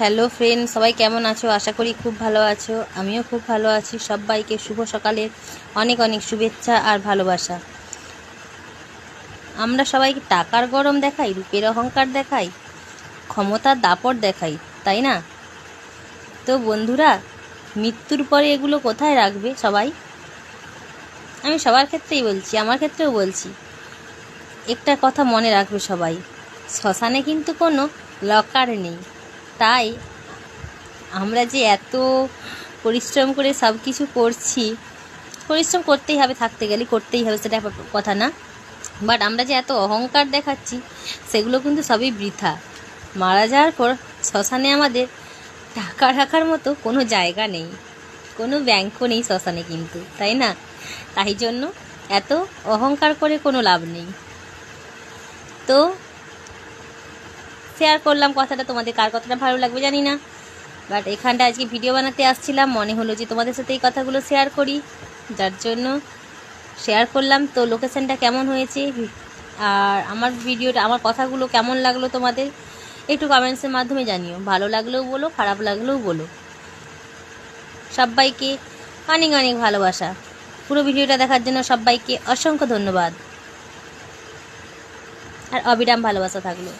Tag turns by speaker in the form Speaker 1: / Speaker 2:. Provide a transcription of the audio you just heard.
Speaker 1: Hello friend, সবাই কেমন আছো? আশা করি খুব ভালো আছো। আমিও খুব ভালো আছি। সবাইকে শুভ সকালের অনেক অনেক শুভেচ্ছা আর ভালোবাসা। আমরা সবাইকে টাকার গরম দেখাই, রূপের অহংকার দেখাই, ক্ষমতার দাপট দেখাই, তাই না? তো বন্ধুরা, মৃত্যুর পরে এগুলো কোথায় রাখবে সবাই? আমি সবার ক্ষেত্রেই বলছি, আমার ক্ষেত্রেও বলছি, একটা কথা মনে রাখবে সবাই, শ্মশানে কিন্তু কোনো লকার নেই। তাই আমরা যে এত পরিশ্রম করে সব কিছু করছি, পরিশ্রম করতেই হবে, থাকতে গেলে করতেই হবে, সেটা কথা না। বাট আমরা যে এত অহংকার দেখাচ্ছি, সেগুলো কিন্তু সবই বৃথা। মারা যাওয়ার পর শ্মশানে আমাদের টাকা রাখার মতো কোনো জায়গা নেই, কোনো ব্যাংকও নেই শ্মশানে কিন্তু, তাই না? তাই জন্য এত অহংকার করে কোনো লাভ নেই। তো শেয়ার করলাম কথাটা, তোমাদের কার কথাটা ভালো লাগবে জানি না, বাট এখানটা আজকে ভিডিও বানাতে আসছিলাম, মনে হলো যে তোমাদের সাথে এই কথাগুলো শেয়ার করি, যার জন্য শেয়ার করলাম। তো লোকেশানটা কেমন হয়েছে আর আমার ভিডিওটা, আমার কথাগুলো কেমন লাগলো তোমাদের, একটু কমেন্টসের মাধ্যমে জানিও। ভালো লাগলেও বলো, খারাপ লাগলেও বলো। সবাইকে অনেক অনেক ভালোবাসা। পুরো ভিডিওটা দেখার জন্য সবাইকে অসংখ্য ধন্যবাদ আর অবিরাম ভালোবাসা থাকলো।